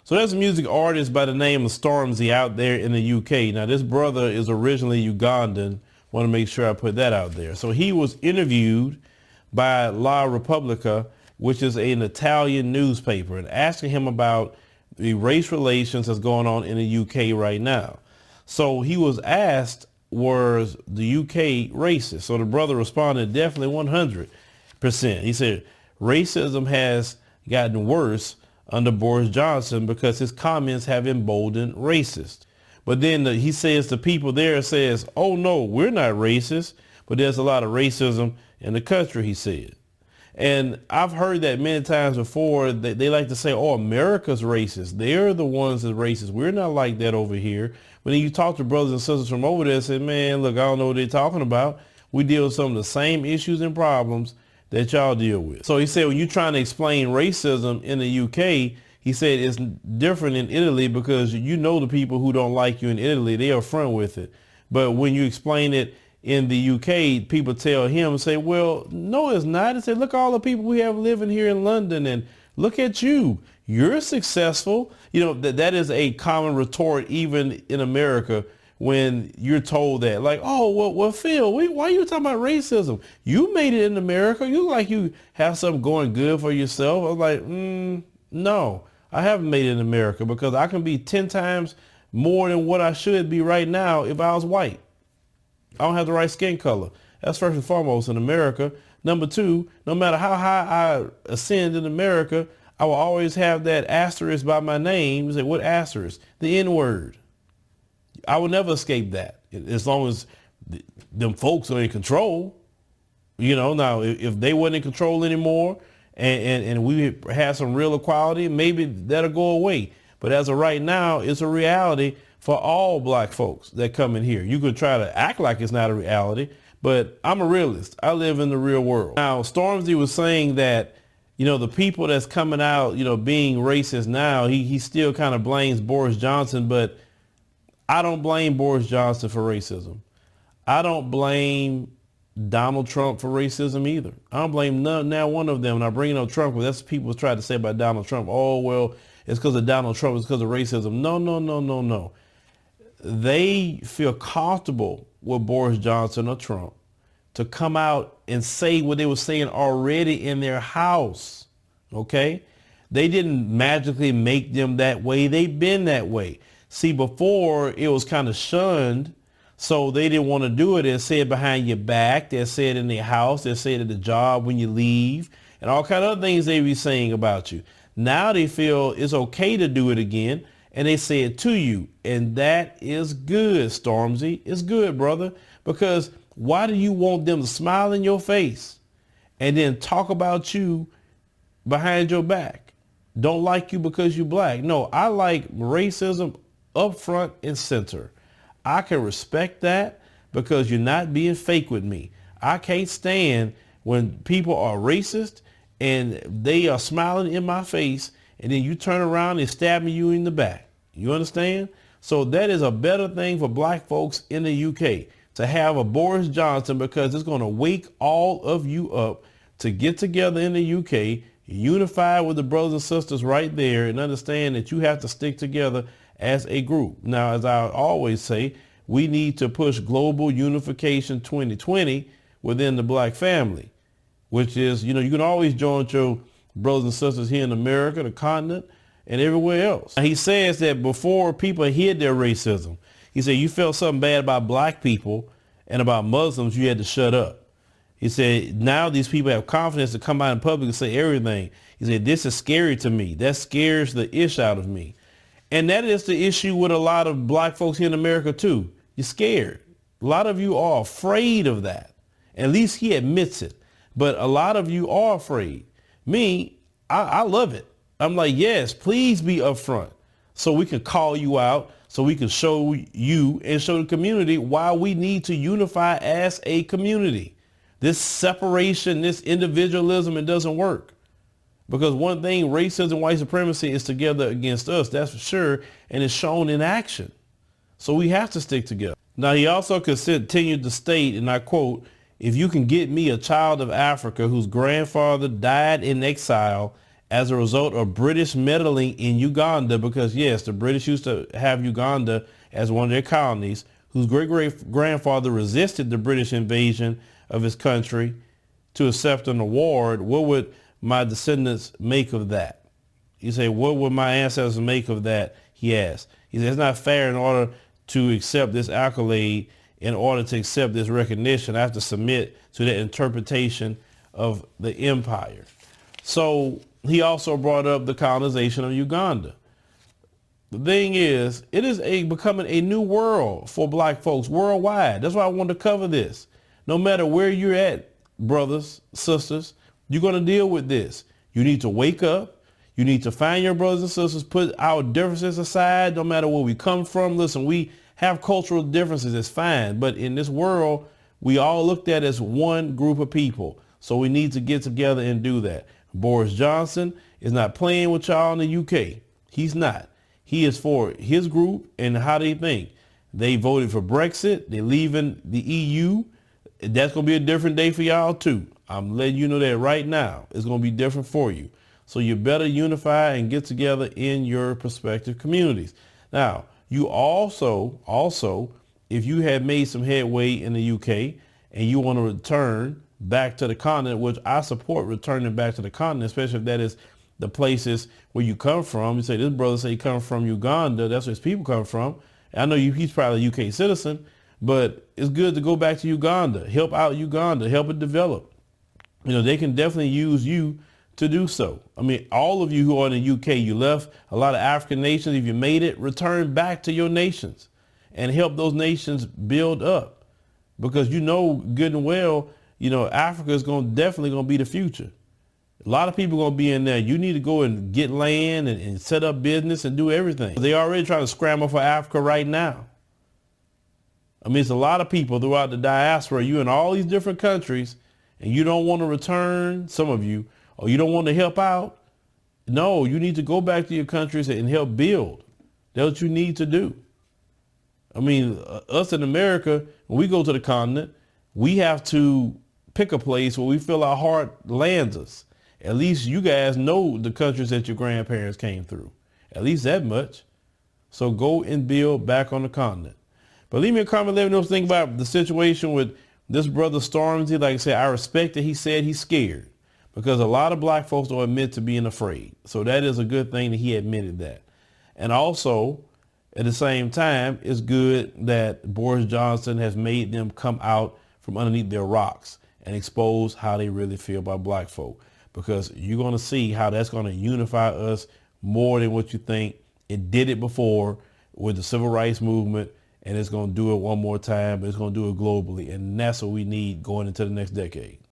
So there's a music artist by the name of Stormzy out there in the UK. Now this brother is originally Ugandan. Want to make sure I put that out there. So he was interviewed by La Repubblica, which is an Italian newspaper, and asking him about the race relations that's going on in the UK right now. So he was asked, was the UK racist? So the brother responded, definitely 100%. He said, racism has gotten worse under Boris Johnson because his comments have emboldened racists. But then he says the people there says, oh no, we're not racist, but there's a lot of racism in the country, he said. And I've heard that many times before. They like to say, oh, America's racist. They're the ones that's racist. We're not like that over here. But then you talk to brothers and sisters from over there and say, man, look, I don't know what they're talking about. We deal with some of the same issues and problems that y'all deal with. So he said, when you're trying to explain racism in the UK, he said it's different in Italy because you know the people who don't like you in Italy, they are front with it. But when you explain it in the UK, people tell him, say, well, no, it's not. He said, look, all the people we have living here in London, and look at you. You're successful. You know, that is a common retort even in America when you're told that. Like, oh, well, Phil, why are you talking about racism? You made it in America. You look like you have something going good for yourself. I was like, no, I haven't made it in America because I can be 10 times more than what I should be right now if I was white. I don't have the right skin color. That's first and foremost in America. Number two, no matter how high I ascend in America, I will always have that asterisk by my name. You say, what asterisk? The N-word. I will never escape that as long as them folks are in control. You know, now if they weren't in control anymore and we had some real equality, maybe that'll go away. But as of right now, it's a reality for all black folks that come in here. You could try to act like it's not a reality, but I'm a realist. I live in the real world. Now, Stormzy was saying that, you know, the people that's coming out, you know, being racist now, he still kind of blames Boris Johnson, but I don't blame Boris Johnson for racism. I don't blame Donald Trump for racism either. I don't blame now one of them. And I bring up Trump because that's what people try to say about Donald Trump. Oh, well, it's because of Donald Trump. It's because of racism. No. They feel comfortable with Boris Johnson or Trump to come out and say what they were saying already in their house. Okay? They didn't magically make them that way. They've been that way. See, before it was kind of shunned, so they didn't want to do it. They said it behind your back. They said it in their house. They said it at the job when you leave, and all kind of other things they be saying about you. Now they feel it's okay to do it again, and they say it to you, and that is good, Stormzy. It's good, brother, because why do you want them to smile in your face and then talk about you behind your back? Don't like you because you're black. No, I like racism up front and center. I can respect that because you're not being fake with me. I can't stand when people are racist and they are smiling in my face and then you turn around and stabbing you in the back. You understand? So that is a better thing for black folks in the UK, to have a Boris Johnson, because it's going to wake all of you up to get together in the UK, unify with the brothers and sisters right there, and understand that you have to stick together as a group. Now, as I always say, we need to push global unification 2020 within the black family, which is, you know, you can always join your brothers and sisters here in America, the continent, and everywhere else. And he says that before people hid their racism, he said, you felt something bad about black people and about Muslims, you had to shut up. He said, now these people have confidence to come out in public and say everything. He said, this is scary to me. That scares the ish out of me. And that is the issue with a lot of black folks here in America too. You're scared. A lot of you are afraid of that. At least he admits it. But a lot of you are afraid. Me, I love it. I'm like, yes, please be upfront so we can call you out, so we can show you and show the community why we need to unify as a community. This separation, this individualism, it doesn't work. Because one thing, racism, white supremacy is together against us, that's for sure, and it's shown in action. So we have to stick together. Now, he also continued to state, and I quote, if you can get me a child of Africa whose grandfather died in exile as a result of British meddling in Uganda, because yes, the British used to have Uganda as one of their colonies, whose great-great-grandfather resisted the British invasion of his country to accept an award. What would my descendants make of that? You say, what would my ancestors make of that? He asked. He said, it's not fair in order to accept this accolade, in order to accept this recognition, I have to submit to the interpretation of the empire. So he also brought up the colonization of Uganda. The thing is, it is becoming a new world for black folks worldwide. That's why I wanted to cover this. No matter where you're at, brothers, sisters, you're going to deal with this. You need to wake up. You need to find your brothers and sisters, put our differences aside, no matter where we come from. Listen, we have cultural differences, it's fine. But in this world, we all looked at as one group of people. So we need to get together and do that. Boris Johnson is not playing with y'all in the UK. He's not. He is for his group and how they think. They voted for Brexit. They're leaving the EU. That's going to be a different day for y'all too. I'm letting you know that right now. It's going to be different for you. So you better unify and get together in your respective communities. Now, you also, if you have made some headway in the UK and you want to return back to the continent, which I support returning back to the continent, especially if that is the places where you come from. You say, this brother say he come from Uganda. That's where his people come from. I know he's probably a UK citizen, but it's good to go back to Uganda, help out Uganda, help it develop. You know, they can definitely use you to do so. I mean, all of you who are in the UK, you left a lot of African nations. If you made it, return back to your nations and help those nations build up, because you know good and well, you know, Africa is definitely going to be the future. A lot of people are going to be in there. You need to go and get land and set up business and do everything. They already trying to scramble for Africa right now. I mean, it's a lot of people throughout the diaspora. You in all these different countries and you don't want to return, some of you, or you don't want to help out. No, you need to go back to your countries and help build. That's what you need to do. I mean, us in America, when we go to the continent, we have to pick a place where we feel our heart lands us. At least you guys know the countries that your grandparents came through. At least that much. So go and build back on the continent. But leave me a comment, let me know what you think about the situation with this brother Stormzy. Like I said, I respect that he said he's scared, because a lot of black folks don't admit to being afraid. So that is a good thing that he admitted that. And also, at the same time, it's good that Boris Johnson has made them come out from underneath their rocks and expose how they really feel about black folk, because you're going to see how that's going to unify us more than what you think. It did it before with the civil rights movement, and it's going to do it one more time, but it's going to do it globally. And that's what we need going into the next decade.